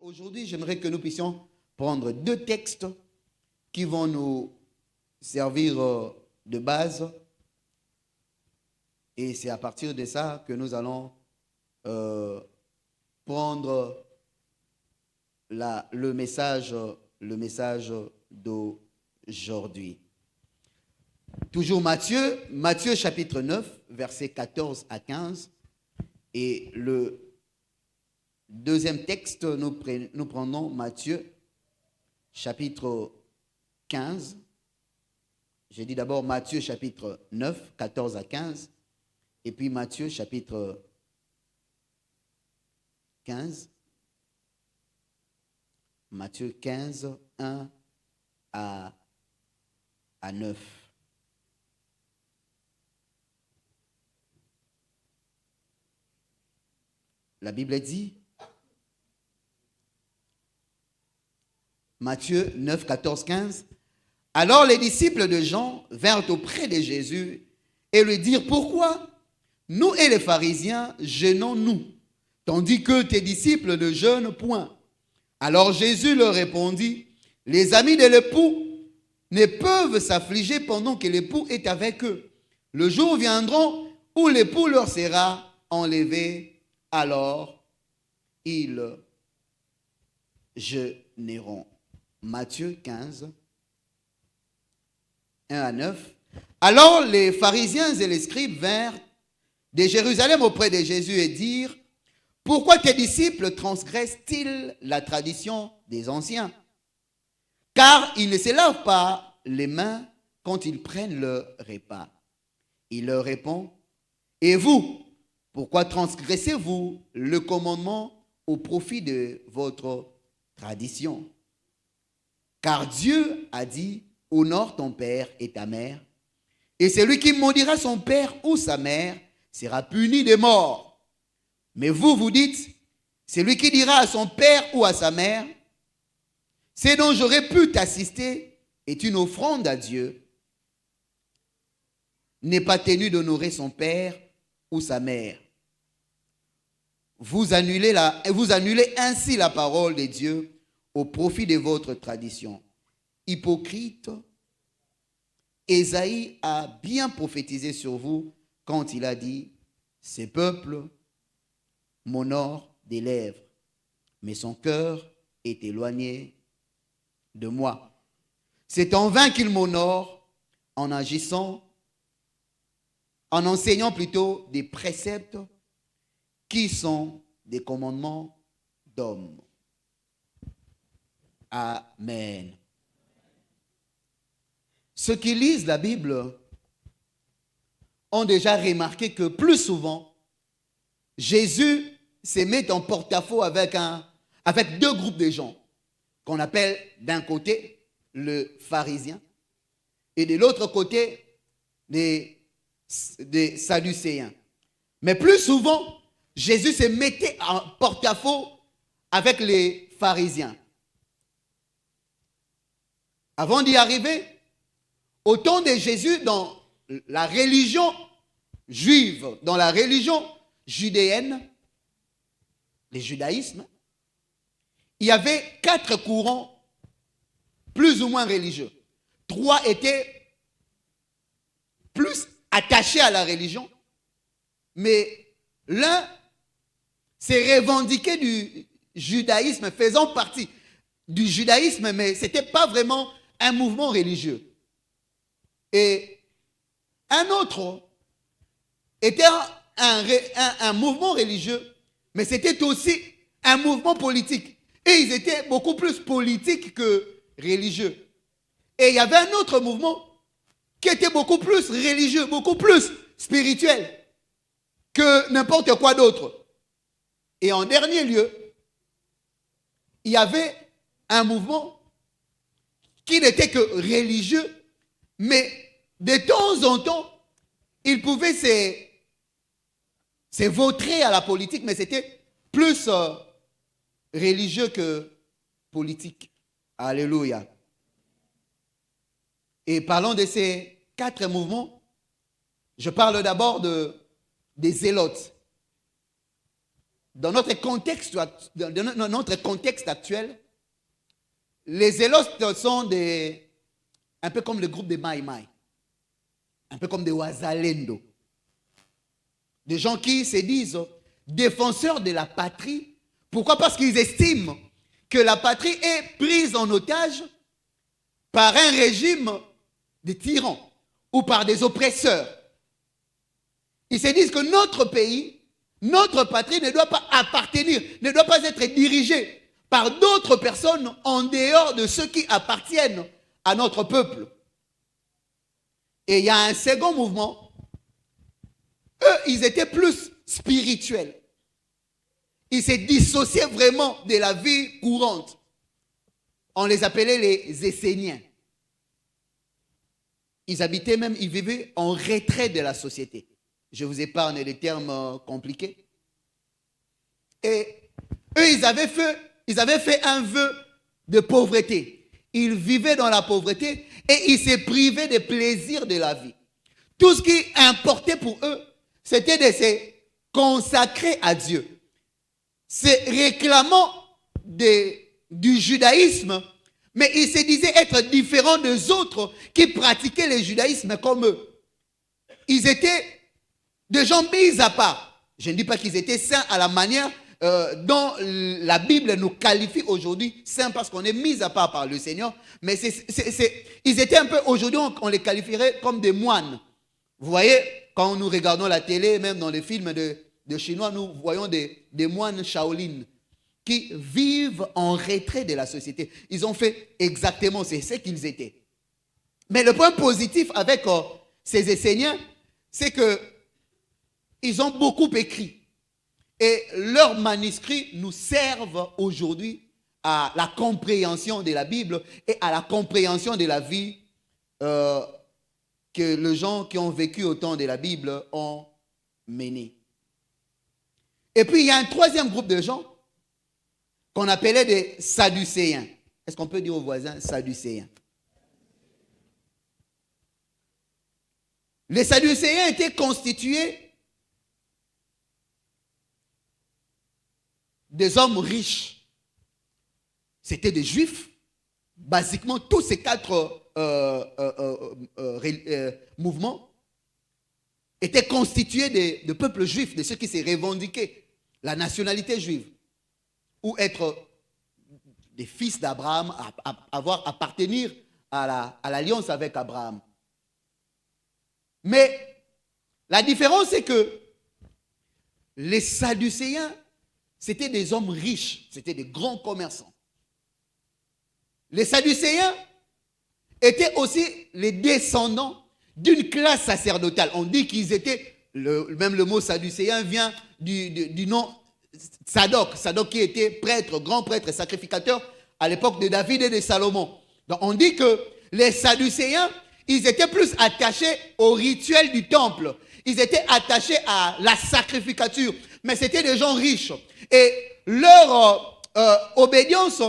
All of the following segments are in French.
aujourd'hui, j'aimerais que nous puissions prendre deux textes qui vont nous servir de base. Et c'est à partir de ça que nous allons prendre le message d'aujourd'hui. Toujours Matthieu chapitre 9, versets 14 à 15. Et le deuxième texte, nous prenons Matthieu chapitre 15. J'ai dit d'abord Matthieu chapitre 9, 14 à 15. Et puis Matthieu chapitre 15. Matthieu 15, 1 à 9. La Bible dit, Matthieu 9, 14, 15, « Alors les disciples de Jean vinrent auprès de Jésus et lui dirent, « Pourquoi nous et les pharisiens jeûnons-nous, tandis que tes disciples ne jeûnent point ?» Alors Jésus leur répondit, « Les amis de l'époux ne peuvent s'affliger pendant que l'époux est avec eux. Le jour viendra où l'époux leur sera enlevé, alors ils jeûneront. » Matthieu 15, 1 à 9. Alors les pharisiens et les scribes vinrent de Jérusalem auprès de Jésus et dirent, « Pourquoi tes disciples transgressent-ils la tradition des anciens? Car ils ne se lavent pas les mains quand ils prennent leur repas. » Il leur répond, « Et vous, pourquoi transgressez-vous le commandement au profit de votre tradition? Car Dieu a dit, honore ton père et ta mère, et celui qui maudira son père ou sa mère sera puni de mort. Mais vous, vous dites, celui qui dira à son père ou à sa mère, ce dont j'aurais pu t'assister est une offrande à Dieu, n'est pas tenu d'honorer son père ou sa mère. Vous annulez ainsi la parole de Dieu au profit de votre tradition. Hypocrite, Ésaïe a bien prophétisé sur vous quand il a dit, « Ces peuples m'honorent des lèvres, mais son cœur est éloigné de moi. C'est en vain qu'ils m'honorent en enseignant plutôt des préceptes qui sont des commandements d'hommes. » Amen. Ceux qui lisent la Bible ont déjà remarqué que plus souvent, Jésus se met en porte-à-faux avec deux groupes de gens qu'on appelle d'un côté le pharisien et de l'autre côté des sadducéens. Mais plus souvent, Jésus se mettait en porte-à-faux avec les pharisiens. Avant d'y arriver, au temps de Jésus, dans la religion juive, dans la religion judéenne, le judaïsme, il y avait 4 courants plus ou moins religieux. 3 étaient plus attachés à la religion, mais l'un s'est revendiqué du judaïsme, faisant partie du judaïsme, mais ce n'était pas vraiment un mouvement religieux. Et un autre était un mouvement religieux, mais c'était aussi un mouvement politique. Et ils étaient beaucoup plus politiques que religieux. Et il y avait un autre mouvement qui était beaucoup plus religieux, beaucoup plus spirituel que n'importe quoi d'autre. Et en dernier lieu, il y avait un mouvement qui n'était que religieux, mais de temps en temps, il pouvait se vautrer à la politique, mais c'était plus religieux que politique. Alléluia. Et parlons de ces 4 mouvements. Je parle d'abord des zélotes. dans notre contexte actuel, les zélostes sont un peu comme le groupe des Mai Mai, un peu comme des Wazalendo. Des gens qui se disent défenseurs de la patrie. Pourquoi? Parce qu'ils estiment que la patrie est prise en otage par un régime de tyrans ou par des oppresseurs. Ils se disent que notre pays, notre patrie ne doit pas appartenir, ne doit pas être dirigée par d'autres personnes en dehors de ceux qui appartiennent à notre peuple. Et il y a un second mouvement. Eux, ils étaient plus spirituels. Ils se dissociaient vraiment de la vie courante. On les appelait les Esséniens. Ils habitaient même, ils vivaient en retrait de la société. Je vous épargne les termes compliqués. Et eux, ils avaient fait un vœu de pauvreté. Ils vivaient dans la pauvreté et ils se privaient des plaisirs de la vie. Tout ce qui importait pour eux, c'était de se consacrer à Dieu. Se réclamant du judaïsme, mais ils se disaient être différents des autres qui pratiquaient le judaïsme comme eux. Ils étaient des gens mis à part. Je ne dis pas qu'ils étaient saints à la manière dont la Bible nous qualifie aujourd'hui, saints parce qu'on est mis à part par le Seigneur, mais ils étaient un peu, aujourd'hui on les qualifierait comme des moines. Vous voyez, quand nous regardons la télé, même dans les films de Chinois, nous voyons des moines Shaolin qui vivent en retrait de la société. Ils ont fait exactement ce qu'ils étaient. Mais le point positif avec ces Esséniens, c'est qu'ils ont beaucoup écrit. Et leurs manuscrits nous servent aujourd'hui à la compréhension de la Bible et à la compréhension de la vie que les gens qui ont vécu au temps de la Bible ont menée. Et puis, il y a un troisième groupe de gens qu'on appelait des Sadducéens. Est-ce qu'on peut dire aux voisins Sadducéens? Les Sadducéens étaient constitués des hommes riches. C'était des Juifs. Basiquement, tous ces quatre mouvements étaient constitués de peuples juifs, de ceux qui se revendiquaient la nationalité juive, ou être des fils d'Abraham, appartenir à l'alliance avec Abraham. Mais la différence, c'est que les Sadducéens, c'était des hommes riches, c'était des grands commerçants. Les Sadducéens étaient aussi les descendants d'une classe sacerdotale. On dit qu'ils étaient, même le mot Sadducéen vient du nom Sadok. Sadok qui était prêtre, grand prêtre et sacrificateur à l'époque de David et de Salomon. Donc on dit que les Sadducéens, ils étaient plus attachés au rituel du temple. Ils étaient attachés à la sacrificature. Mais c'était des gens riches. Et leur obédience,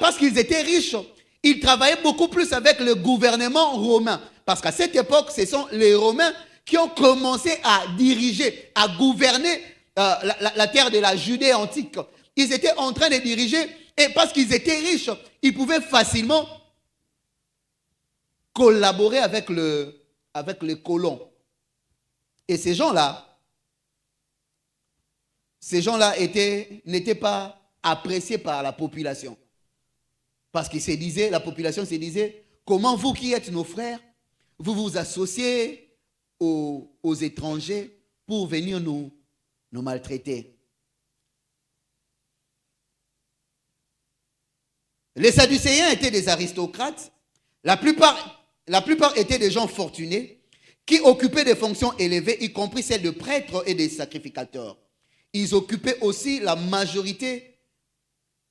parce qu'ils étaient riches, ils travaillaient beaucoup plus avec le gouvernement romain. Parce qu'à cette époque, ce sont les Romains qui ont commencé à diriger, à gouverner la terre de la Judée antique. Ils étaient en train de diriger, et parce qu'ils étaient riches, ils pouvaient facilement collaborer avec les colons. Et ces gens-là n'étaient pas appréciés par la population. Parce que la population se disait, comment vous qui êtes nos frères, vous vous associez aux étrangers pour venir nous maltraiter. Les Sadducéens étaient des aristocrates. La plupart étaient des gens fortunés qui occupaient des fonctions élevées, y compris celles de prêtres et de sacrificateurs. Ils occupaient aussi la majorité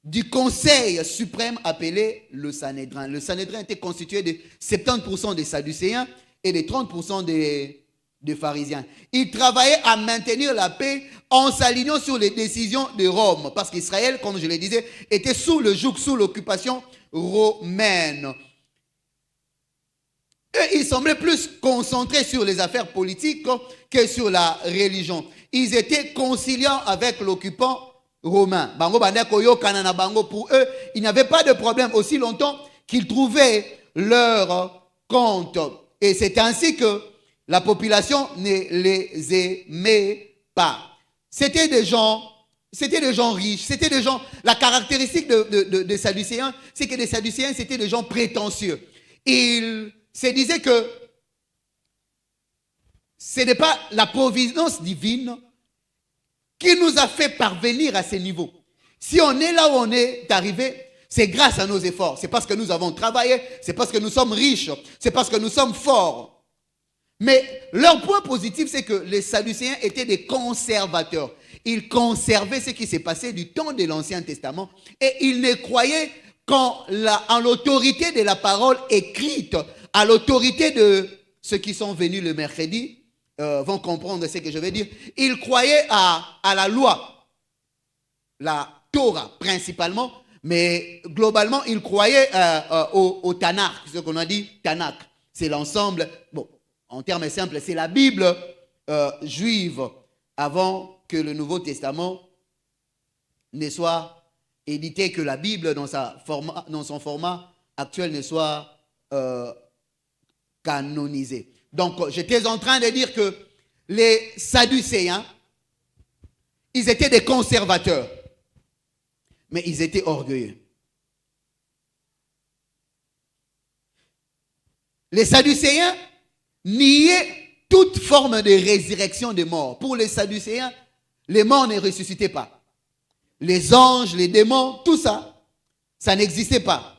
du conseil suprême appelé le Sanhédrin. Le Sanhédrin était constitué de 70% des Sadducéens et de 30% des pharisiens. Ils travaillaient à maintenir la paix en s'alignant sur les décisions de Rome, parce qu'Israël, comme je le disais, était sous le joug, sous l'occupation romaine. Eux, ils semblaient plus concentrés sur les affaires politiques que sur la religion. Ils étaient conciliants avec l'occupant romain. Pour eux, il n'y avait pas de problème aussi longtemps qu'ils trouvaient leur compte. Et c'est ainsi que la population ne les aimait pas. C'était des gens riches, c'était des gens... La caractéristique des Sadducéens, c'est que les Sadducéens, c'était des gens prétentieux. Ils se disaient que ce n'est pas la providence divine qui nous a fait parvenir à ce niveau. Si on est là où on est arrivé, c'est grâce à nos efforts. C'est parce que nous avons travaillé, c'est parce que nous sommes riches, c'est parce que nous sommes forts. Mais leur point positif, c'est que les Sadducéens étaient des conservateurs. Ils conservaient ce qui s'est passé du temps de l'Ancien Testament et ils ne croyaient qu'en l'autorité de la parole écrite, à l'autorité de ceux qui sont venus le mercredi, vont comprendre ce que je veux dire. Ils croyaient à la loi, la Torah principalement, mais globalement, ils croyaient au Tanakh, ce qu'on a dit Tanakh. C'est l'ensemble, bon, en termes simples, c'est la Bible juive avant que le Nouveau Testament ne soit édité, que la Bible dans son format actuel ne soit canonisée. Donc, j'étais en train de dire que les Sadducéens, ils étaient des conservateurs, mais ils étaient orgueilleux. Les Sadducéens niaient toute forme de résurrection des morts. Pour les Sadducéens, les morts ne ressuscitaient pas. Les anges, les démons, tout ça, ça n'existait pas.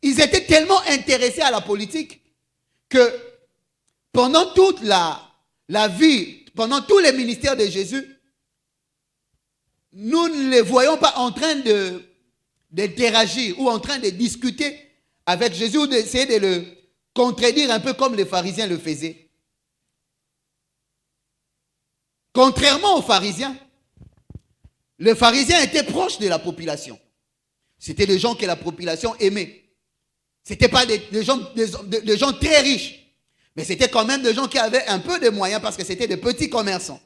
Ils étaient tellement intéressés à la politique que pendant toute la vie, pendant tous les ministères de Jésus, nous ne les voyons pas en train d'interagir ou en train de discuter avec Jésus ou d'essayer de le contredire un peu comme les pharisiens le faisaient. Contrairement aux pharisiens, les pharisiens étaient proches de la population. C'était des gens que la population aimait. Ce n'étaient pas des gens très riches, mais c'était quand même des gens qui avaient un peu de moyens parce que c'était des petits commerçants.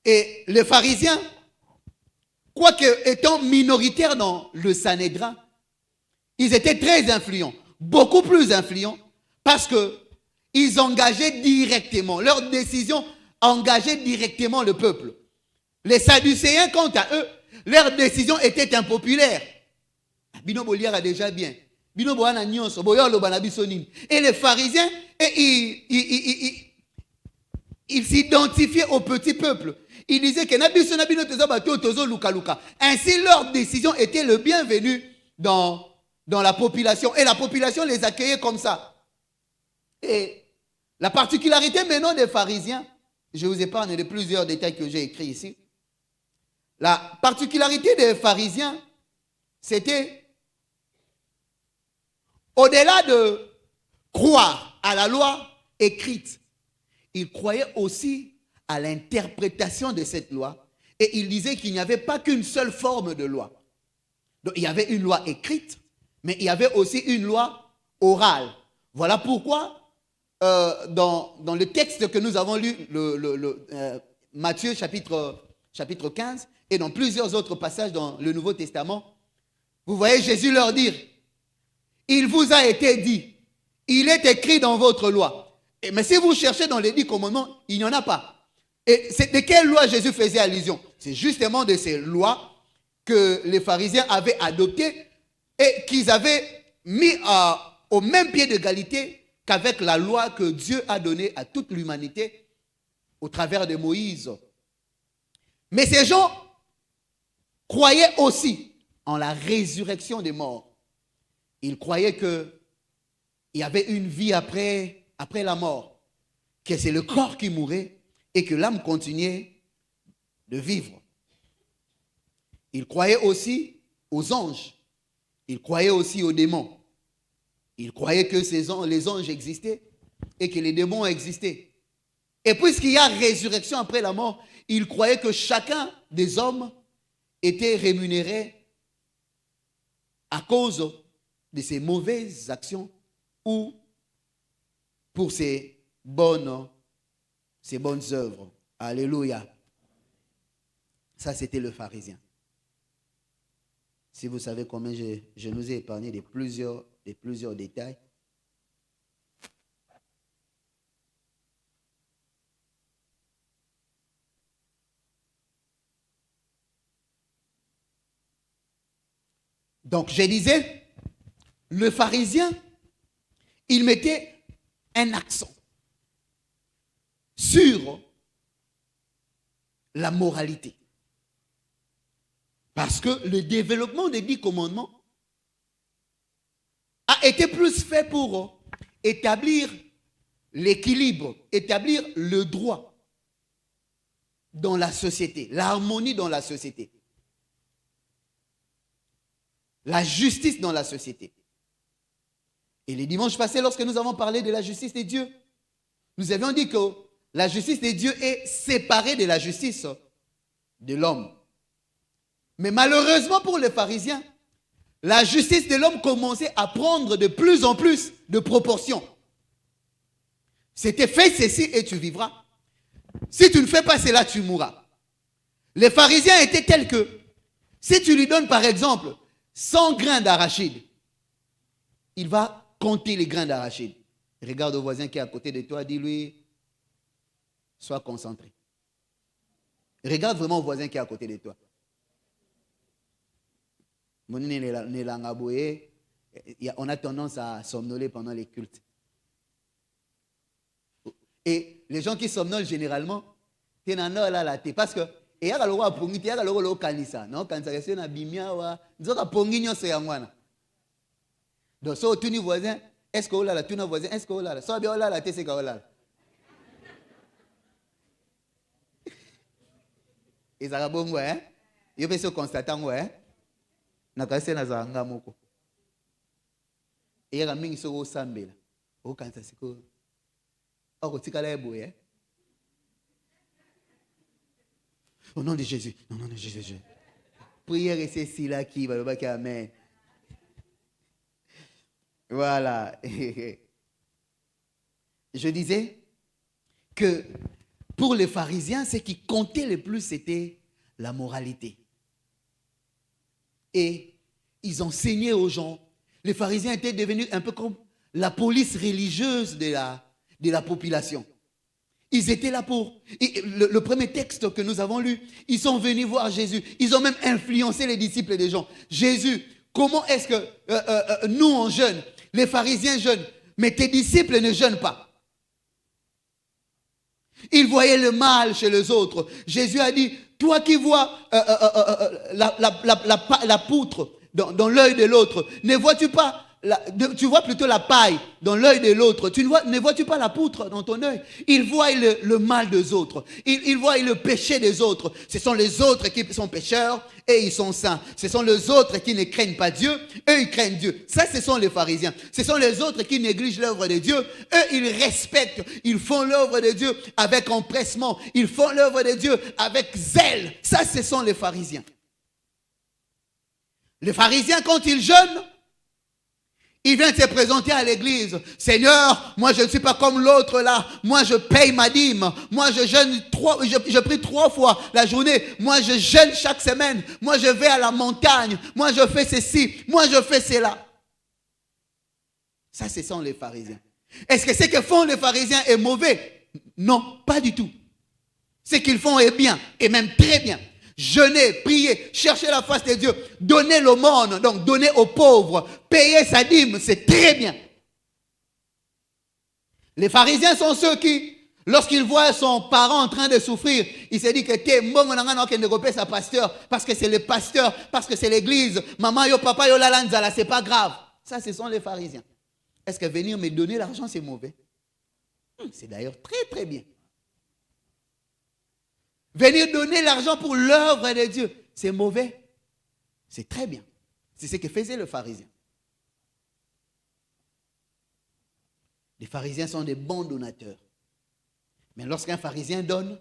Et les pharisiens, quoique étant minoritaires dans le Sanhédrin, ils étaient très influents, beaucoup plus influents, parce qu'ils engageaient directement, leurs décisions engageaient directement le peuple. Les Sadducéens, quant à eux, leurs décisions étaient impopulaires. Bino Boliar a déjà bien. Bino Boana Nyonso, Boyolo Banabisonine. Et les pharisiens, ils s'identifiaient au petit peuple. Ils disaient que ainsi leur décision était le bienvenu dans la population. Et la population les accueillait comme ça. Et la particularité maintenant des pharisiens, je vous épargne de plusieurs détails que j'ai écrits ici. La particularité des pharisiens, c'était au-delà de croire à la loi écrite, ils croyaient aussi à l'interprétation de cette loi et ils disaient qu'il n'y avait pas qu'une seule forme de loi. Donc, il y avait une loi écrite, mais il y avait aussi une loi orale. Voilà pourquoi, dans le texte que nous avons lu, Matthieu chapitre 15, et dans plusieurs autres passages dans le Nouveau Testament, vous voyez Jésus leur dire, il vous a été dit, il est écrit dans votre loi. Mais si vous cherchez dans les 10 commandements, il n'y en a pas. Et c'est de quelle loi Jésus faisait allusion? C'est justement de ces lois que les pharisiens avaient adoptées et qu'ils avaient mis au même pied d'égalité qu'avec la loi que Dieu a donnée à toute l'humanité au travers de Moïse. Mais ces gens croyaient aussi en la résurrection des morts. Ils croyaient qu'il y avait une vie après la mort, que c'est le corps qui mourait et que l'âme continuait de vivre. Ils croyaient aussi aux anges. Ils croyaient aussi aux démons. Ils croyaient que les anges existaient et que les démons existaient. Et puisqu'il y a résurrection après la mort, ils croyaient que chacun des hommes était rémunéré à cause de ses mauvaises actions ou pour ses bonnes œuvres. Alléluia. Ça, c'était le pharisien. Si vous savez combien je nous ai épargné de plusieurs détails. Donc, je disais, le pharisien, il mettait un accent sur la moralité. Parce que le développement des 10 commandements a été plus fait pour établir l'équilibre, établir le droit dans la société, l'harmonie dans la société, la justice dans la société. Et les dimanches passés, lorsque nous avons parlé de la justice de Dieu, nous avions dit que la justice de Dieu est séparée de la justice de l'homme. Mais malheureusement pour les pharisiens, la justice de l'homme commençait à prendre de plus en plus de proportions. C'était fais ceci et tu vivras. Si tu ne fais pas cela, tu mourras. Les pharisiens étaient tels que, si tu lui donnes par exemple 100 grains d'arachide, il va compter les grains d'arachide. Regarde au voisin qui est à côté de toi, dis-lui, sois concentré. Regarde vraiment au voisin qui est à côté de toi. On a tendance à somnoler pendant les cultes. Et les gens qui somnolent généralement, parce que donc, so tu voisin, est-ce que là, tu voisin, est-ce que là, so bien là, tu sais que là. Et ça va bon, hein? Il peut se constater, hein? Nakase na zanga moko. Et il y a mingi so au sambela. Au kansa siko. Au kotikala eboye. Au nom de Jésus. Au nom de Jésus. Prière et c'est si là qui va le bac amen. Voilà. Je disais que pour les pharisiens, ce qui comptait le plus, c'était la moralité. Et ils enseignaient aux gens. Les pharisiens étaient devenus un peu comme la police religieuse de la population. Ils étaient là pour... Le premier texte que nous avons lu, ils sont venus voir Jésus. Ils ont même influencé les disciples des gens. Jésus, comment est-ce que nous on jeûne, les pharisiens jeûnent, mais tes disciples ne jeûnent pas? Ils voyaient le mal chez les autres. Jésus a dit, toi qui vois la poutre dans l'œil de l'autre, ne vois-tu pas, tu vois plutôt la paille dans l'œil de l'autre, ne vois-tu pas la poutre dans ton œil? Ils voient le mal des autres, ils voient le péché des autres. Ce sont les autres qui sont pécheurs et ils sont saints. Ce sont les autres qui ne craignent pas Dieu, eux ils craignent Dieu. Ça, ce sont les pharisiens. Ce sont les autres qui négligent l'œuvre de Dieu. Eux, ils respectent, ils font l'œuvre de Dieu avec empressement, ils font l'œuvre de Dieu avec zèle. Ça, ce sont les pharisiens. Les pharisiens, quand ils jeûnent, ils viennent se présenter à l'église. Seigneur, moi je ne suis pas comme l'autre là. Moi je paye ma dîme. Moi je jeûne je prie 3 fois la journée. Moi je jeûne chaque semaine. Moi je vais à la montagne. Moi je fais ceci. Moi je fais cela. Ça, ce sont les pharisiens. Est-ce que ce que font les pharisiens est mauvais? Non, pas du tout. Ce qu'ils font est bien, et même très bien. Jeûner, prier, chercher la face de Dieu, donner l'aumône, donc donner aux pauvres, payer sa dîme, c'est très bien. Les pharisiens sont ceux qui, lorsqu'ils voient son parent en train de souffrir, il se dit que t'es bon, sa pasteur, parce que c'est le pasteur, parce que c'est l'église, maman yo, papa yo, la c'est pas grave. Ça, ce sont les pharisiens. Est-ce que venir me donner l'argent, c'est mauvais? C'est d'ailleurs très très bien. Venir donner l'argent pour l'œuvre de Dieu, c'est mauvais? C'est très bien. C'est ce que faisait le pharisien. Les pharisiens sont des bons donateurs. Mais lorsqu'un pharisien donne,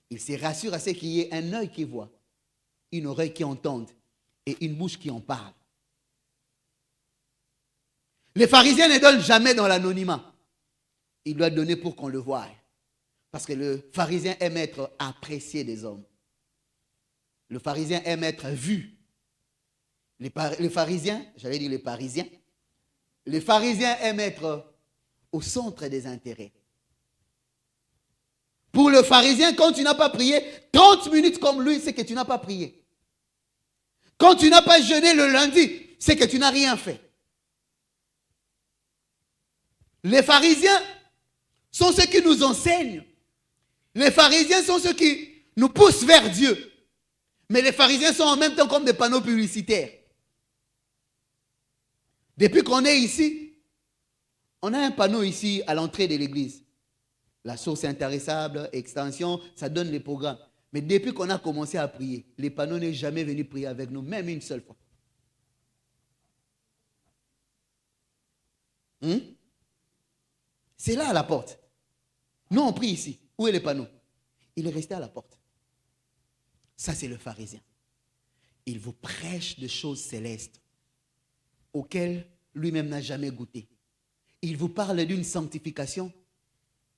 il se rassure à ce qu'il y ait un œil qui voit, une oreille qui entende et une bouche qui en parle. Les pharisiens ne donnent jamais dans l'anonymat. Ils doivent donner pour qu'on le voie. Parce que le pharisien aime être apprécié des hommes. Le pharisien aime être vu. Les pharisiens, j'allais dire les parisiens, les pharisiens aiment être au centre des intérêts. Pour le pharisien, quand tu n'as pas prié 30 minutes comme lui, c'est que tu n'as pas prié. Quand tu n'as pas jeûné le lundi, c'est que tu n'as rien fait. Les pharisiens sont ceux qui nous enseignent. Les pharisiens sont ceux qui nous poussent vers Dieu. Mais les pharisiens sont en même temps comme des panneaux publicitaires. Depuis qu'on est ici, on a un panneau ici à l'entrée de l'église. La source intarissable, extension, ça donne les programmes. Mais depuis qu'on a commencé à prier, les panneaux n'est jamais venu prier avec nous, même une seule fois. C'est là à la porte. Nous, on prie ici. Où est le panneau? Il est resté à la porte. Ça, c'est le pharisien. Il vous prêche des choses célestes auxquelles lui-même n'a jamais goûté. Il vous parle d'une sanctification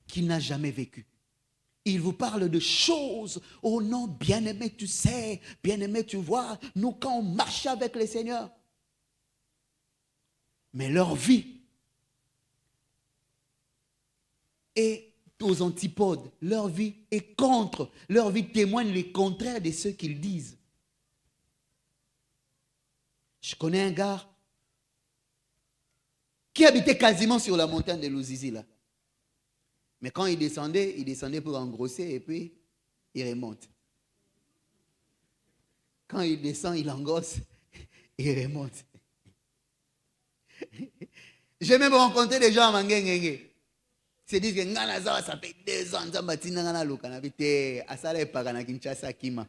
qu'il n'a jamais vécue. Il vous parle de choses. Oh non, bien-aimé, tu sais, bien-aimé, tu vois, nous, quand on marche avec le Seigneur. Mais leur vie est aux antipodes. Leur vie est contre. Leur vie témoigne le contraire de ce qu'ils disent. Je connais un gars qui habitait quasiment sur la montagne de Louzizi là. Mais quand il descendait pour engrosser et puis il remonte. Quand il descend, il engrosse et il remonte. J'ai même rencontré des gens à Mangengenge. Ils se disent que ça fait 2 ans, ça fait Kinshasa Kima.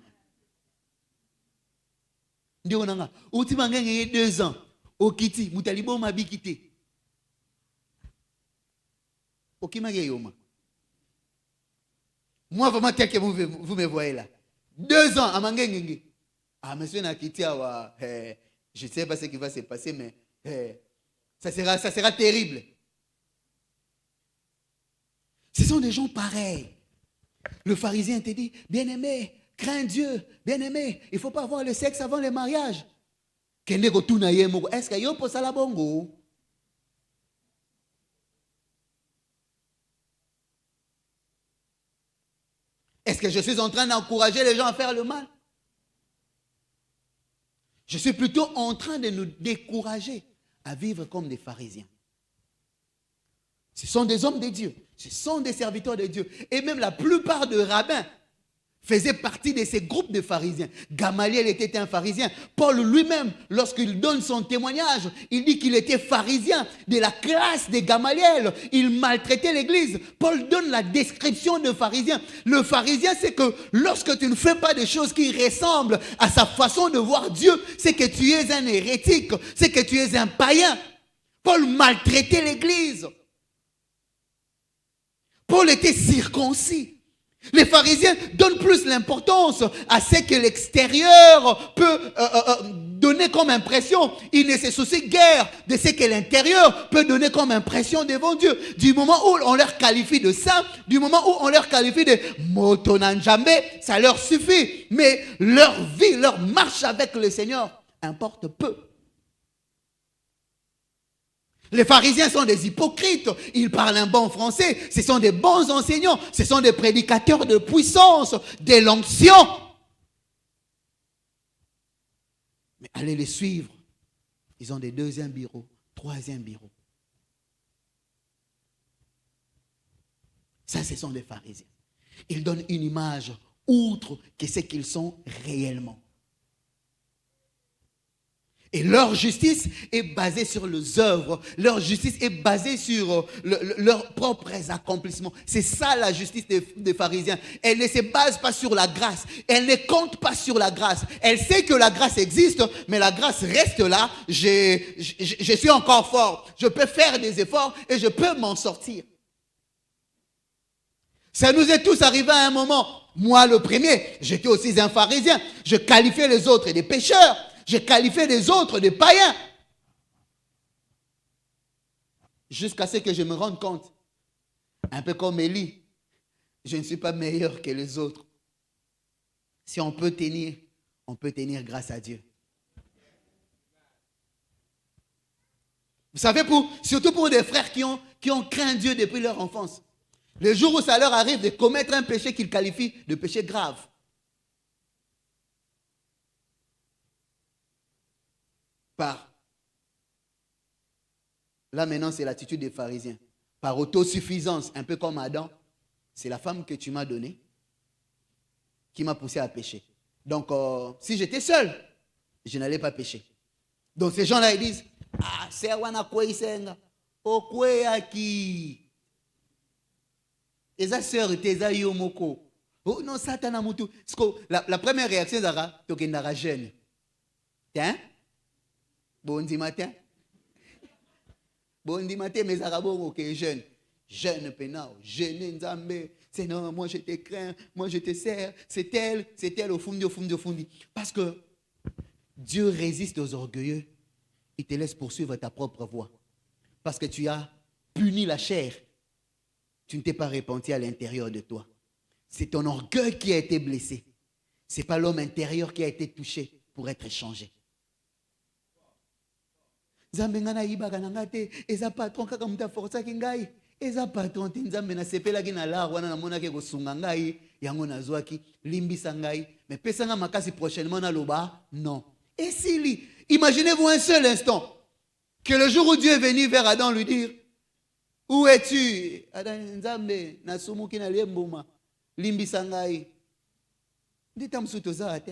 Ndio nanga, uti Mangengenge 2 ans. Okiti, mutalibo mabikite. Moi, vraiment, tel que vous me voyez là. 2 ans à Mangengenge. Ah, monsieur Nakiti, je ne sais pas ce qui va se passer, mais ça sera terrible. Ce sont des gens pareils. Le pharisien te dit, bien-aimé, crains Dieu, bien-aimé, il ne faut pas avoir le sexe avant le mariage. Est-ce qu'il y a pour ça la bongo? Est-ce que je suis en train d'encourager les gens à faire le mal? Je suis plutôt en train de nous décourager à vivre comme des pharisiens. Ce sont des hommes de Dieu. Ce sont des serviteurs de Dieu. Et même la plupart des rabbins faisaient partie de ces groupes de pharisiens. Gamaliel était un pharisien. Paul lui-même, lorsqu'il donne son témoignage, il dit qu'il était pharisien de la classe de Gamaliel. Il maltraitait l'église. Paul donne la description de pharisien. Le pharisien, c'est que lorsque tu ne fais pas des choses qui ressemblent à sa façon de voir Dieu, c'est que tu es un hérétique, c'est que tu es un païen. Paul maltraitait l'église. Paul était circoncis. Les pharisiens donnent plus l'importance à ce que l'extérieur peut donner comme impression. Ils ne se soucient guère de ce que l'intérieur peut donner comme impression devant Dieu. Du moment où on leur qualifie de saints, du moment où on leur qualifie de motonanjambe, ça leur suffit. Mais leur vie, leur marche avec le Seigneur importe peu. Les pharisiens sont des hypocrites, ils parlent un bon français, ce sont des bons enseignants, ce sont des prédicateurs de puissance, de l'onction. Mais allez les suivre, ils ont des 2e bureaux, 3e bureaux. Ça, ce sont des pharisiens. Ils donnent une image outre que ce qu'ils sont réellement. Et leur justice est basée sur les œuvres. Leur justice est basée sur leurs propres accomplissements. C'est ça la justice des pharisiens. Elle ne se base pas sur la grâce. Elle ne compte pas sur la grâce. Elle sait que la grâce existe, mais la grâce reste là. Je suis encore fort. Je peux faire des efforts et je peux m'en sortir. Ça nous est tous arrivé à un moment. Moi, le premier, j'étais aussi un pharisien. Je qualifiais les autres des pécheurs. Je qualifiais les autres des païens. Jusqu'à ce que je me rende compte, un peu comme Élie, je ne suis pas meilleur que les autres. Si on peut tenir grâce à Dieu. Vous savez, surtout pour des frères qui ont craint Dieu depuis leur enfance. Le jour où ça leur arrive de commettre un péché qu'ils qualifient de péché grave. Là maintenant, c'est l'attitude des pharisiens. Par autosuffisance, un peu comme Adam, c'est la femme que tu m'as donnée qui m'a poussé à pécher. Donc, si j'étais seul, je n'allais pas pécher. Donc, ces gens-là, ils disent, ah, c'est wana kwe isenga, okwe aki. Eza sœur teza yomoko. Oh non, satana mutu. La première réaction, c'est tokendara jeune. Tiens, bondi matin. Bondi matin, mais arabos ok jeune. Jeune penao, jeune nzambe. C'est non, moi je te crains, moi je te sers. C'est elle au fond, au fond, au fond. Parce que Dieu résiste aux orgueilleux. Il te laisse poursuivre ta propre voie. Parce que tu as puni la chair. Tu ne t'es pas repenti à l'intérieur de toi. C'est ton orgueil qui a été blessé. Ce n'est pas l'homme intérieur qui a été touché pour être changé. Nzambe ngana yibaka nangate eza patron kaka muta forza kingai eza patron te nzambe na sepela ki na la wana na mona ke ko sunga ngai yango nazwaki limbisa ngai mais pesanga makasi prochainement na loba non. Et si imaginez-vous un seul instant que le jour où Dieu est venu vers Adam lui dire où es-tu Adam nzambe na sumuki na lembuma limbisa ngai ndita msuto za te.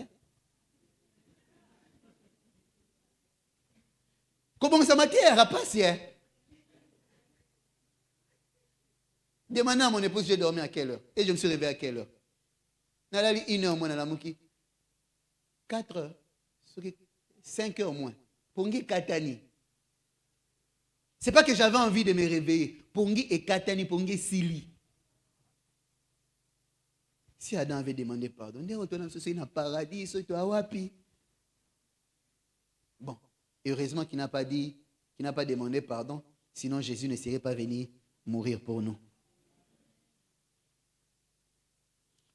Comment ça m'a dit, rapace, demandez à mon épouse, j'ai dormi à quelle heure? Et je me suis réveillé à quelle heure? Nalali 1 heure moins, nala mouki. 4 heures. 5 heures moins. Pongi katani. C'est pas que j'avais envie de me réveiller. Pongi et katani, pongi sili. Si Adam avait demandé pardon, on est retourné dans le paradis, c'est toi, wapi. Bon. Et heureusement qu'il n'a pas dit, qu'il n'a pas demandé pardon, sinon Jésus ne serait pas venu mourir pour nous.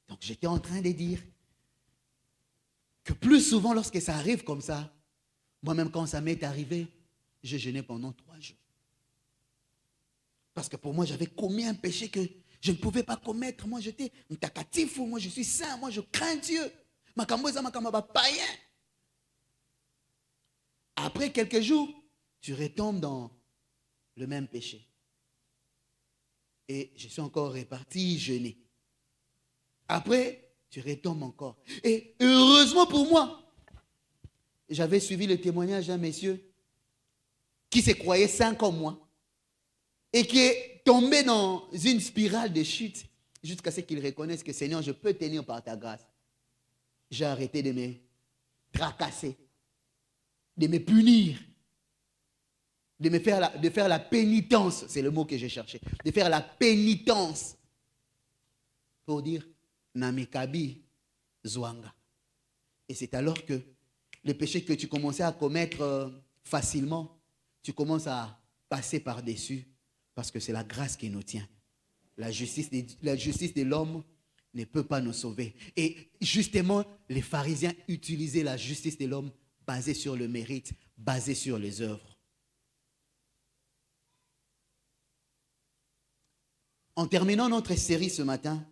Donc j'étais en train de dire que plus souvent lorsque ça arrive comme ça, moi-même quand ça m'est arrivé, je jeûnais pendant 3 jours. Parce que pour moi, j'avais commis un péché que je ne pouvais pas commettre. Moi, j'étais un takatifou, moi je suis saint, moi je crains Dieu. Makamboza makamaba païen. Après quelques jours, tu retombes dans le même péché. Et je suis encore reparti jeûner. Après, tu retombes encore. Et heureusement pour moi, j'avais suivi le témoignage d'un monsieur qui se croyait saint comme moi et qui est tombé dans une spirale de chute jusqu'à ce qu'il reconnaisse que Seigneur, je peux tenir par ta grâce. J'ai arrêté de me tracasser, de me punir, de faire la pénitence, c'est le mot que j'ai cherché, de faire la pénitence pour dire Namikabi Zwanga. Et c'est alors que les péchés que tu commençais à commettre facilement, tu commences à passer par-dessus parce que c'est la grâce qui nous tient. La justice de l'homme ne peut pas nous sauver. Et justement, les pharisiens utilisaient la justice de l'homme basée sur le mérite, basée sur les œuvres. En terminant notre série ce matin,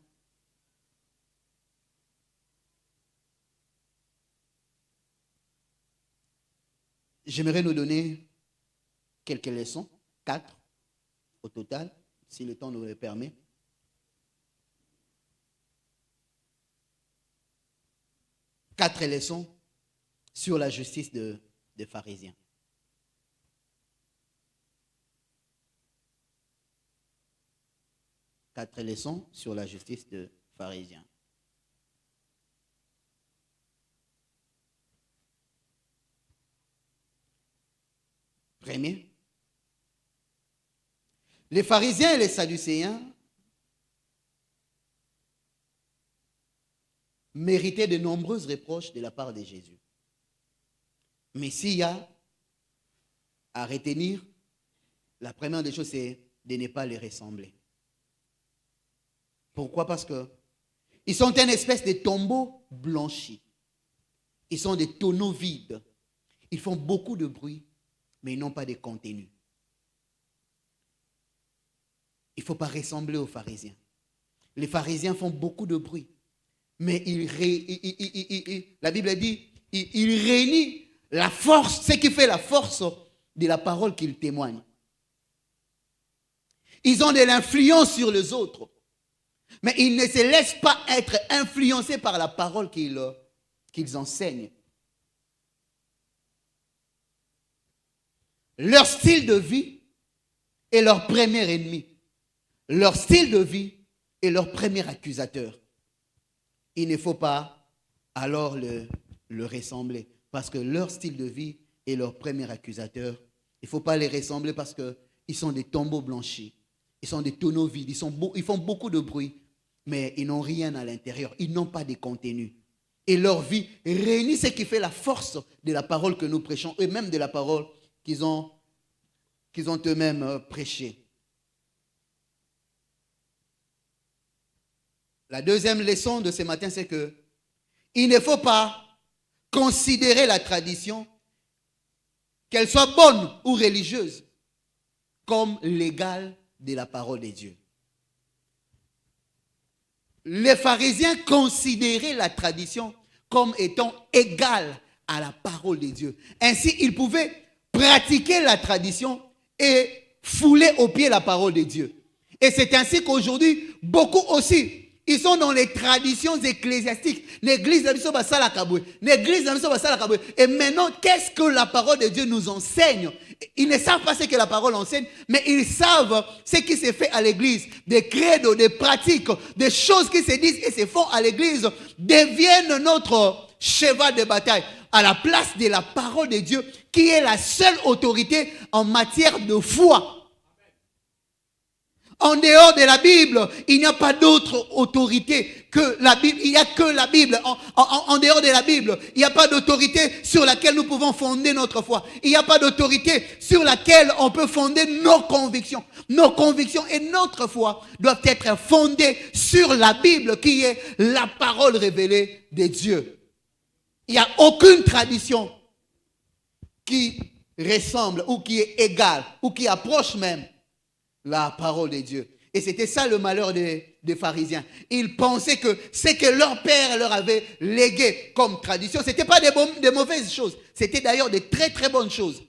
j'aimerais nous donner quelques leçons, 4 au total, si le temps nous le permet. Quatre leçons sur la justice des pharisiens. Quatre leçons sur la justice des pharisiens. Premier, les pharisiens et les sadducéens méritaient de nombreuses reproches de la part de Jésus. Mais s'il y a à retenir, la première des choses, c'est de ne pas les ressembler. Pourquoi? Parce que ils sont une espèce de tombeau blanchi. Ils sont des tonneaux vides. Ils font beaucoup de bruit, mais ils n'ont pas de contenu. Il ne faut pas ressembler aux pharisiens. Les pharisiens font beaucoup de bruit, mais la Bible dit, ils réunissent la force, ce qui fait la force de la parole qu'ils témoignent. Ils ont de l'influence sur les autres, mais ils ne se laissent pas être influencés par la parole qu'ils enseignent. Leur style de vie est leur premier ennemi. Leur style de vie est leur premier accusateur. Il ne faut pas alors le ressembler, parce que leur style de vie est leur premier accusateur. Il ne faut pas les ressembler parce qu'ils sont des tombeaux blanchis. Ils sont des tonneaux vides. Ils font beaucoup de bruit, mais ils n'ont rien à l'intérieur. Ils n'ont pas de contenu. Et leur vie réunit ce qui fait la force de la parole que nous prêchons, et même de la parole qu'ils ont eux-mêmes prêchée. La deuxième leçon de ce matin, c'est que il ne faut pas considérer la tradition, qu'elle soit bonne ou religieuse, comme l'égale de la parole de Dieu. Les pharisiens considéraient la tradition comme étant égale à la parole de Dieu. Ainsi, ils pouvaient pratiquer la tradition et fouler aux pieds la parole de Dieu. Et c'est ainsi qu'aujourd'hui, beaucoup aussi, ils sont dans les traditions ecclésiastiques. L'église de Biso Basala Kaboué. L'église de Biso Basala Kaboué. Et maintenant, qu'est-ce que la parole de Dieu nous enseigne? Ils ne savent pas ce que la parole enseigne, mais ils savent ce qui se fait à l'église. Des credos, des pratiques, des choses qui se disent et se font à l'église deviennent notre cheval de bataille à la place de la parole de Dieu, qui est la seule autorité en matière de foi. En dehors de la Bible, il n'y a pas d'autre autorité que la Bible. Il n'y a que la Bible. En dehors de la Bible, il n'y a pas d'autorité sur laquelle nous pouvons fonder notre foi. Il n'y a pas d'autorité sur laquelle on peut fonder nos convictions. Nos convictions et notre foi doivent être fondées sur la Bible, qui est la parole révélée de Dieu. Il n'y a aucune tradition qui ressemble ou qui est égale ou qui approche même la parole de Dieu. Et c'était ça le malheur des pharisiens. Ils pensaient que ce que leur père leur avait légué comme tradition, ce n'était pas des mauvaises choses. C'était d'ailleurs des très très bonnes choses.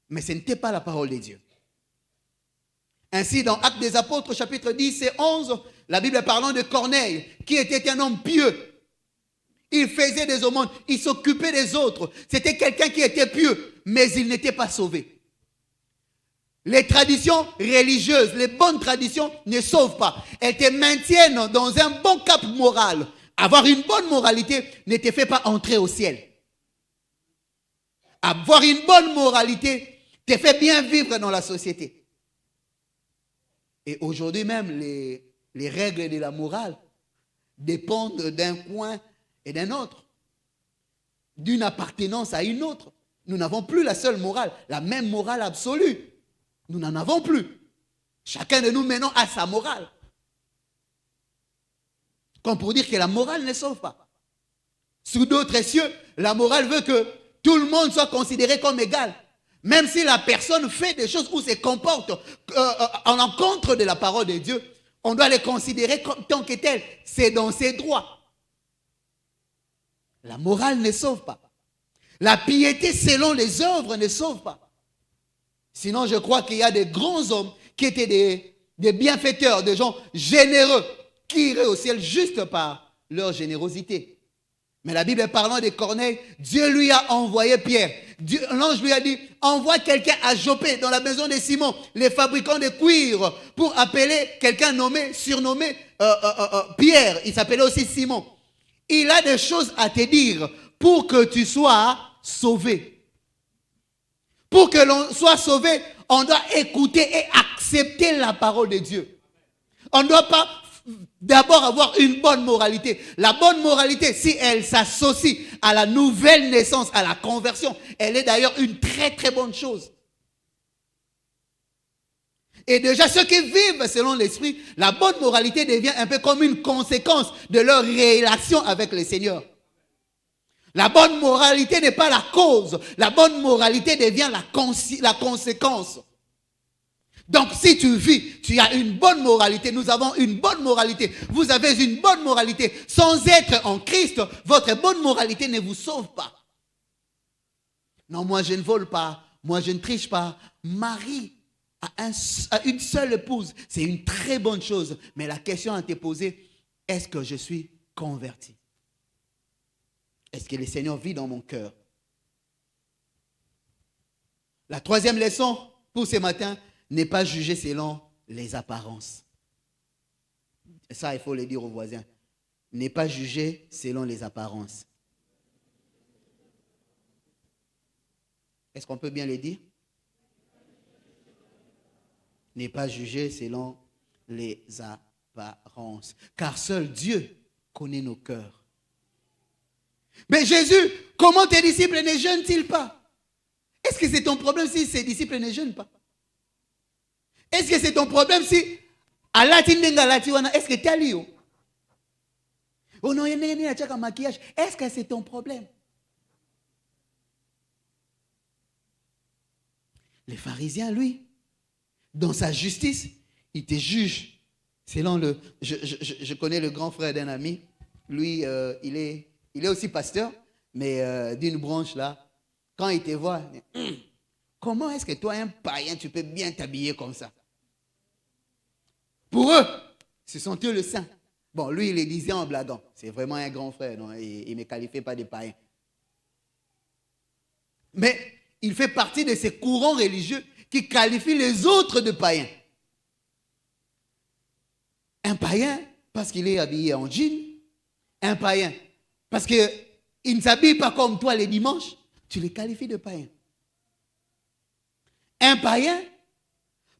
Mais ce n'était pas la parole de Dieu. Ainsi, dans Actes des Apôtres, chapitre 10 et 11, la Bible parlant de Corneille, qui était un homme pieux. Il faisait des aumônes, il s'occupait des autres. C'était quelqu'un qui était pieux, mais il n'était pas sauvé. Les traditions religieuses, les bonnes traditions ne sauvent pas. Elles te maintiennent dans un bon cap moral. Avoir une bonne moralité ne te fait pas entrer au ciel. Avoir une bonne moralité te fait bien vivre dans la société. Et aujourd'hui même, les règles de la morale dépendent d'un coin et d'un autre, d'une appartenance à une autre. Nous n'avons plus la seule morale, la même morale absolue. Nous n'en avons plus. Chacun de nous maintenant a sa morale. Comme pour dire que la morale ne sauve pas. Sous d'autres cieux, la morale veut que tout le monde soit considéré comme égal. Même si la personne fait des choses ou se comporte en encontre de la parole de Dieu, on doit les considérer comme tant que tel. C'est dans ses droits. La morale ne sauve pas. La piété selon les œuvres ne sauve pas. Sinon, je crois qu'il y a des grands hommes qui étaient des bienfaiteurs, des gens généreux, qui iraient au ciel juste par leur générosité. Mais la Bible parlant de Corneille, Dieu lui a envoyé Pierre. L'ange lui a dit, envoie quelqu'un à Jopé, dans la maison de Simon, les fabricants de cuir, pour appeler quelqu'un surnommé Pierre. Il s'appelait aussi Simon. Il a des choses à te dire pour que tu sois sauvé. Pour que l'on soit sauvé, on doit écouter et accepter la parole de Dieu. On ne doit pas d'abord avoir une bonne moralité. La bonne moralité, si elle s'associe à la nouvelle naissance, à la conversion, elle est d'ailleurs une très très bonne chose. Et déjà, ceux qui vivent selon l'esprit, la bonne moralité devient un peu comme une conséquence de leur relation avec le Seigneur. La bonne moralité n'est pas la cause. La bonne moralité devient la conséquence. Donc, si tu vis, tu as une bonne moralité. Nous avons une bonne moralité. Vous avez une bonne moralité. Sans être en Christ, votre bonne moralité ne vous sauve pas. Non, moi je ne vole pas. Moi je ne triche pas. Marie a une seule épouse. C'est une très bonne chose. Mais la question a été posée, est-ce que je suis converti? Est-ce que le Seigneur vit dans mon cœur? La troisième leçon pour ce matin, n'est pas juger selon les apparences. Et ça, il faut le dire aux voisins. N'est pas juger selon les apparences. Est-ce qu'on peut bien le dire? N'est pas juger selon les apparences. Car seul Dieu connaît nos cœurs. Mais Jésus, comment tes disciples ne jeûnent-ils pas? Est-ce que c'est ton problème si ses disciples ne jeûnent pas? Est-ce que c'est ton problème si à est-ce que tu as lu? Oh non, il y a un maquillage. Est-ce que c'est ton problème? Les pharisiens, lui, dans sa justice, il te juge. Selon le. Je connais le grand frère d'un ami. Lui, il est aussi pasteur, mais d'une branche là. Quand il te voit, comment est-ce que toi, un païen, tu peux bien t'habiller comme ça? Pour eux, ce sont eux le saint. Bon, lui, il le disait en blaguant. C'est vraiment un grand frère. Non? Il ne me qualifie pas de païen. Mais il fait partie de ces courants religieux qui qualifient les autres de païens. Un païen, parce qu'il est habillé en jean. Un païen, parce qu'il ne s'habille pas comme toi les dimanches. Tu le qualifies de païen. Un païen,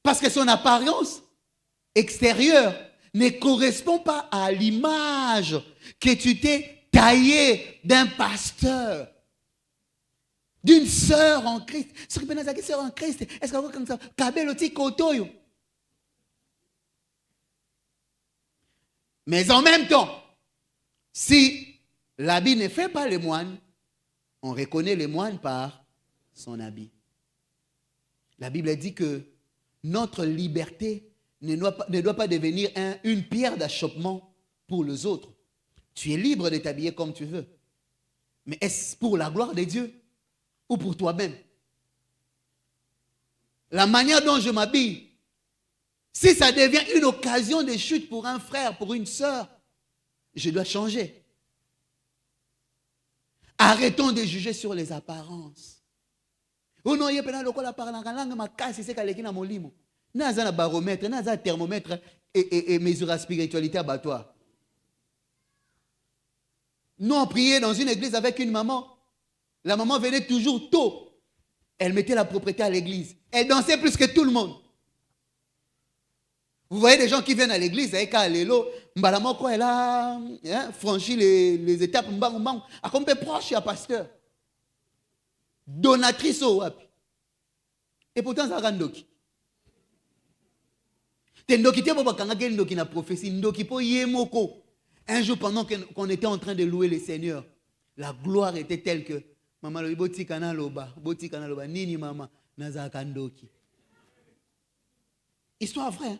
parce que son apparence extérieure ne correspond pas à l'image que tu t'es taillée d'un pasteur, d'une sœur en Christ. Sœur en Christ, est-ce qu'on voit comme ça? Mais en même temps, si l'habit ne fait pas le moine, on reconnaît le moine par son habit. La Bible dit que notre liberté ne doit pas devenir une pierre d'achoppement pour les autres. Tu es libre de t'habiller comme tu veux. Mais est-ce pour la gloire de Dieu ou pour toi-même? La manière dont je m'habille, si ça devient une occasion de chute pour un frère, pour une sœur, je dois changer. Arrêtons de juger sur les apparences. Oh non, il y a pas de quoi parler en langue, ma casse, c'est qu'elle est dans mon limo. N'a pas de baromètre, n'a pas de thermomètre et mesure la spiritualité abattoir. Nous, on priait dans une église avec une maman. La maman venait toujours tôt. Elle mettait la propriété à l'église. Elle dansait plus que tout le monde. Vous voyez des gens qui viennent à l'église, avec Alelo, Mbalamoko, elle a franchi les étapes, à comme proche à pasteur. Donatrice au wapi. Et pourtant, ça rend Ndoki. Ndoki, tu es Ndoki na prophétie, Ndoki po yemoko. Un jour, pendant qu'on était en train de louer le Seigneur, la gloire était telle que maman lo boti kana loba, nini mama nazaka Ndoki. Histoire vraie. Hein?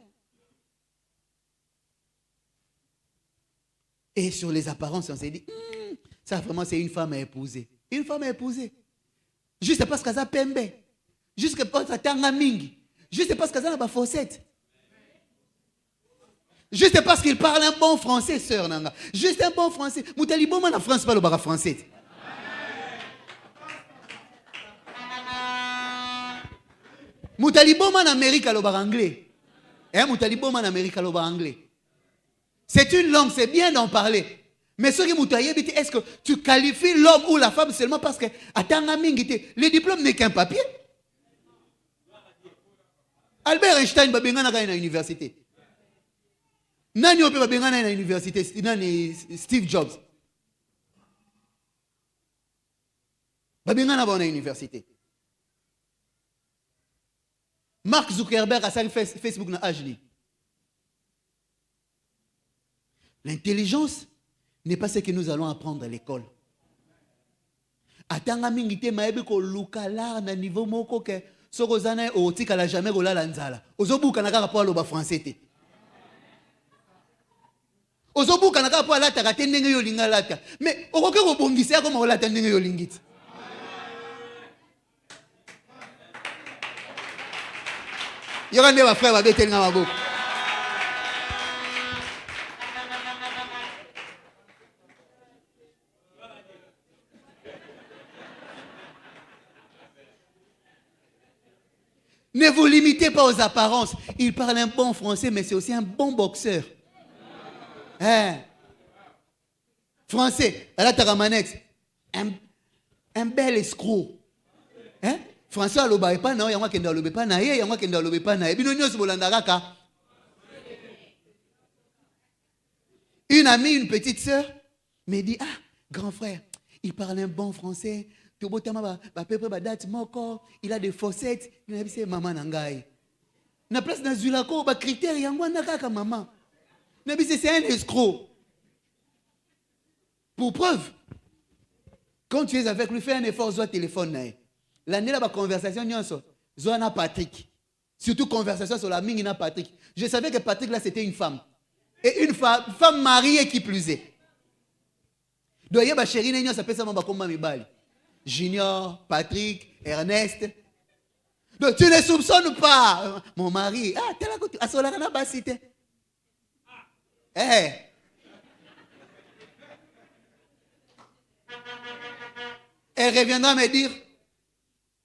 Et sur les apparences, on s'est dit, ça vraiment c'est une femme à épouser. Une femme à épouser. Juste parce qu'elle a pembe. Juste parce qu'elle a mingi. Juste parce qu'elle a une fossette. Juste parce qu'il parle un bon français, sœur Nanga. Juste un bon français. Moutali bon en France, pas le bar français. Moutali bon en Amérique, le bar anglais. Moutali bon en Amérique, le bar anglais. C'est une langue, c'est bien d'en parler. Mais ce qui est, est-ce que tu qualifies l'homme ou la femme seulement parce que le diplôme n'est qu'un papier? Albert Einstein va bien à l'université. Nani ope babengana na université, nani Steve Jobs. Babengana ba na université. Mark Zuckerberg a sali Facebook na âge. L'intelligence n'est pas ce que nous allons apprendre à l'école. Atanga mingite maebe ko lukala na niveau moko ke soko zana o tikala jamais ko la nzala. Ozobuka na kaka po aloba français te. Ozobuka na kaka po alata ka ndenge yo linga lata. Mais okoke ko bongisa ko ma lata ndenge yo lingiti. Yokande ba frère ba betelinga maboko. Ne vous limitez pas aux apparences. Il parle un bon français, mais c'est aussi un bon boxeur. Hein? Français, un bel escroc. Hein? Français, il pas non, il y a qui ne pas na, il y a qui ne pas na. Une amie, une petite sœur, me dit, ah, grand frère, il parle un bon français. Il a des fossettes. Il a dit, maman nangai. Na place dans Zulako, ba critère yango nakaka maman. Na dit, c'est un escroc. Pour preuve, quand tu es avec lui, fais un effort, zoa téléphone. L'année là, ba conversation, zoa na Patrick. Surtout conversation sur la mine na Patrick. Je savais que Patrick là, c'était une femme. Et une femme mariée qui plus est. Doye ba chérie n'a ça peut ça mamba comme mibali. Junior, Patrick, Ernest. Donc tu ne soupçonnes pas. Mon mari. Ah, t'es là, à Solarana Bassite. Eh. Elle reviendra me dire,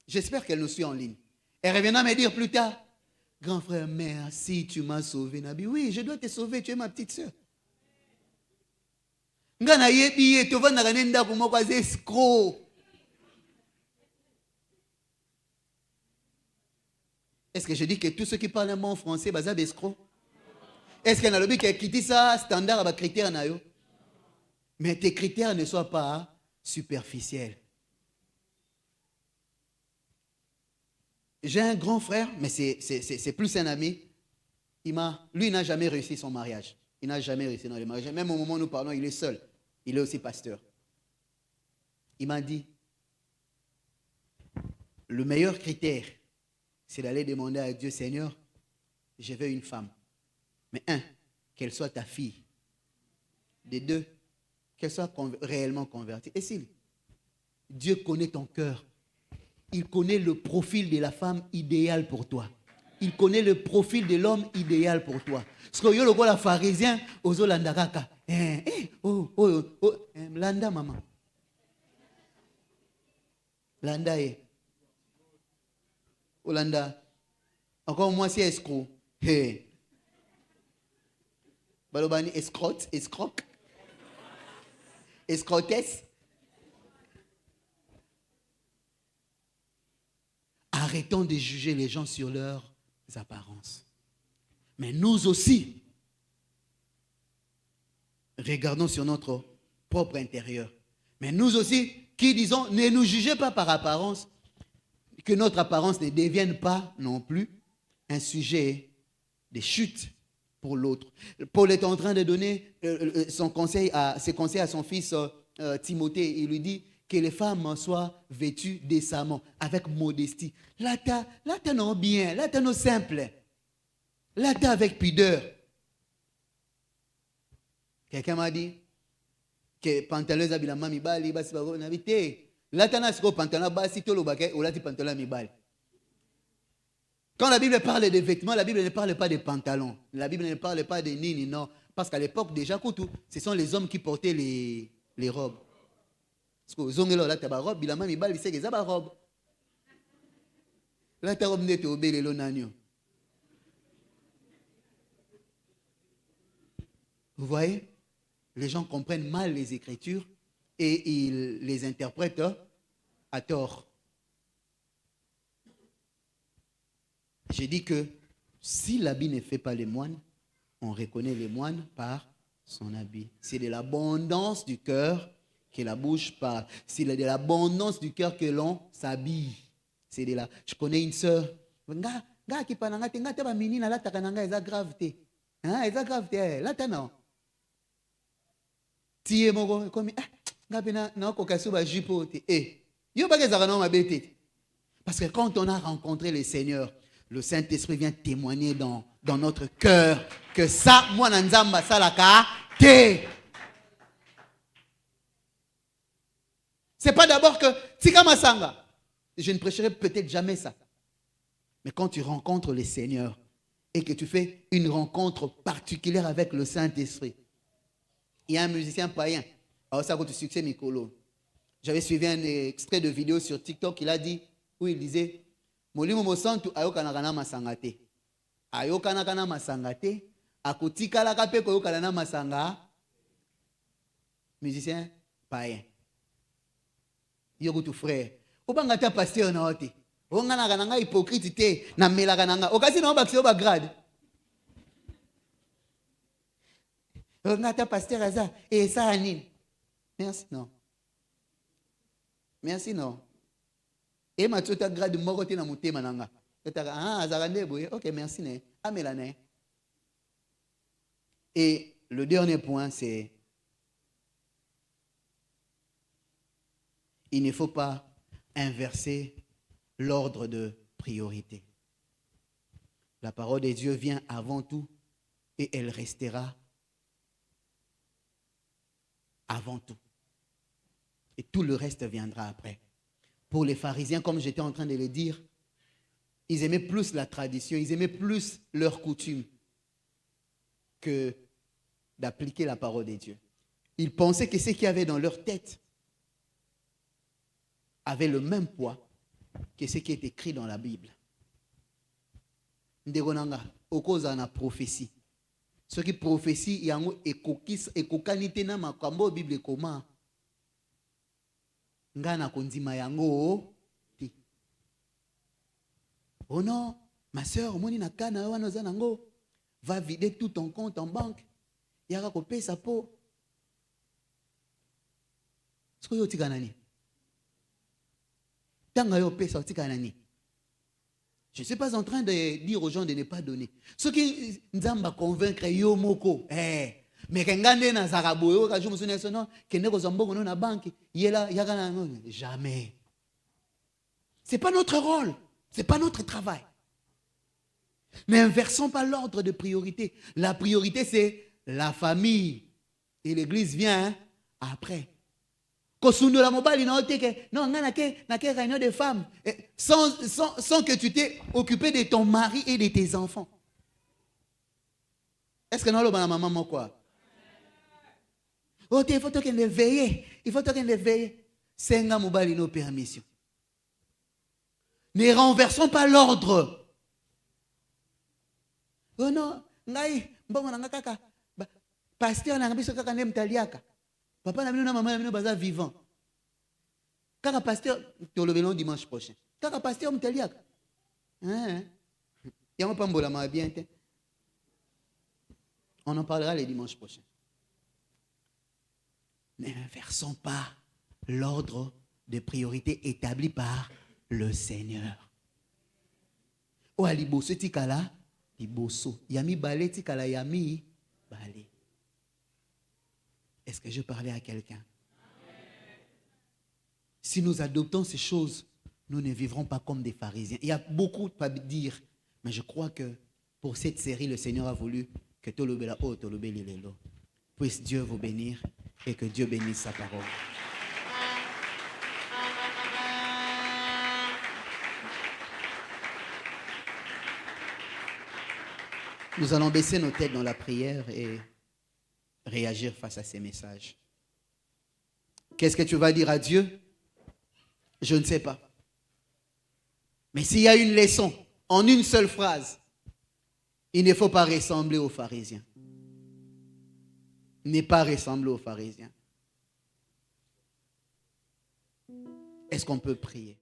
j'espère qu'elle nous suit en ligne. Elle reviendra me dire plus tard, grand frère, merci, tu m'as sauvé. Nabi, oui, je dois te sauver, tu es ma petite soeur. Ngana yebi, tu vas n'aranenda pour moi, escroc. Est-ce que je dis que tous ceux qui parlent un bon français, c'est des escrocs? Est-ce qu'il y a un lobby qui dit ça, standard à critères? Mais tes critères ne soient pas superficiels. J'ai un grand frère, mais c'est plus un ami. Lui, il n'a jamais réussi son mariage. Il n'a jamais réussi dans le mariage. Même au moment où nous parlons, il est seul. Il est aussi pasteur. Il m'a dit, le meilleur critère, c'est d'aller demander à Dieu, Seigneur, je veux une femme. Mais un, qu'elle soit ta fille. De deux, qu'elle soit réellement convertie. Et si Dieu connaît ton cœur, il connaît le profil de la femme idéale pour toi. Il connaît le profil de l'homme idéal pour toi. Parce que yo le pharisien, ozo landakaka. Landa maman. Landa Olanda. Encore moi, c'est escroc. Hey. Balobani, escroc. Escrotesse. Arrêtons de juger les gens sur leurs apparences. Mais nous aussi, regardons sur notre propre intérieur. Mais nous aussi, qui disons, ne nous jugez pas par apparence, que notre apparence ne devienne pas non plus un sujet de chute pour l'autre. Paul est en train de donner ses conseils à son fils Timothée. Il lui dit que les femmes soient vêtues décemment, avec modestie. Là, t'as non bien, là, t'as non simple. Là, t'as avec pudeur. Quelqu'un m'a dit que pantalon abilama mibali basi bako nabité. Là, t'as siko pantalon basi tolo baké ou là tu pantalon mibali. Quand la Bible parle de vêtements, la Bible ne parle pas de pantalons. La Bible ne parle pas de nini, non. Parce qu'à l'époque, déjà, ce sont les hommes qui portaient les robes. Parce que les hommes, là, tu as une robe, bilama mibali, c'est que ça une robe. Là, tu as une robe, tu as une robe. Vous voyez, les gens comprennent mal les Écritures et ils les interprètent à tort. J'ai dit que si l'habit ne fait pas les moines, On reconnaît les moines par son habit. C'est de l'abondance du cœur que la bouche parle. C'est de l'abondance du cœur que l'on s'habille. C'est de la... Je connais une sœur. Nga qui parle nga te ba minina la takananga eza gravité. Hein, eza gravité. La tano. Tie moko comme nga pena na ko kasu ba jipote. Yo ba kezaka na mabete. Parce que quand on a rencontré le Seigneur, le Saint-Esprit vient témoigner dans notre cœur que ça, moi, Nzamba, ça la te. C'est pas d'abord que, Tika Masanga, je ne prêcherai peut-être jamais ça. Mais quand tu rencontres le Seigneur et que tu fais une rencontre particulière avec le Saint-Esprit, il y a un musicien païen, alors ça a du succès, Mikolo. J'avais suivi un extrait de vidéo sur TikTok, il a dit, où il disait, Molimo Mosantu ayokanakana masangate. Ayokanakana masangate. Akotikala kape koyokanana masanga. Musicien païen. Yokutu frère. Obangata pasteur na ote. Onganakana nga hypocrite te na melakana nga. Okasi na obakisi oba grade. Ongata pasteur aza et ça anine. Merci non. Merci non. Et ma tota grade moko te na motema nanga. Ok, merci ne. Amelane. Et le dernier point, c'est il ne faut pas inverser l'ordre de priorité. La parole de Dieu vient avant tout et elle restera avant tout. Et tout le reste viendra après. Pour les pharisiens, comme j'étais en train de le dire, ils aimaient plus la tradition, ils aimaient plus leurs coutumes que d'appliquer la parole de Dieu. Ils pensaient que ce qu'il y avait dans leur tête avait le même poids que ce qui est écrit dans la Bible. Ndegonanga, okoza na prophétie. Ce qui prophétie, yango ekokanite na makambo Bible koma. Ngana kondima yango ti. Oh non, ma soeur, moni na kana wana zanango, va vider tout ton compte en banque. Yaka ko paye sa peau. Ce que yo tikanani. Tanga yo paye sa tikanani. Je ne suis pas en train de dire aux gens de ne pas donner. Ce qui nzamba convaincre yo moko, mais kengande na zaraboyo ka jomo sona sono kende ko zambongo na banque yela yaka na jamais. C'est pas notre rôle, c'est pas notre travail. Mais inversons pas l'ordre de priorité. La priorité c'est la famille et l'église vient après. Kosundo la mobile non na ke réunion de femmes sans que tu t'aies occupé de ton mari et de tes enfants. Est-ce que non le maman quoi? Oh, il faut que les veiller. Il faut que les veiller. C'est un mobile no permission. Ne renversons pas l'ordre. Oh non, ngai mbongo nanga kaka. Pasteur na biso kaka ne mtaliaka. Papa na bino na maman na bino baza vivant. Kaka pasteur to le velon dimanche prochain. Kaka pasteur mtaliaka. Yango pambola ma bien te. On en parlera le dimanche prochain. N'inversons pas l'ordre de priorité établi par le Seigneur. O aliboso tikala liboso. Yami balé tikala yami balé. Est-ce que je parlais à quelqu'un? Si nous adoptons ces choses, nous ne vivrons pas comme des pharisiens. Il y a beaucoup à dire, mais je crois que pour cette série, le Seigneur a voulu que Tolobela O Tolobeli Lelo. Puisse Dieu vous bénir et que Dieu bénisse sa parole. Nous allons baisser nos têtes dans la prière et réagir face à ces messages. Qu'est-ce que tu vas dire à Dieu? Je ne sais pas. Mais s'il y a une leçon en une seule phrase, il ne faut pas ressembler aux pharisiens. Ne pas ressembler aux pharisiens. Est-ce qu'on peut prier?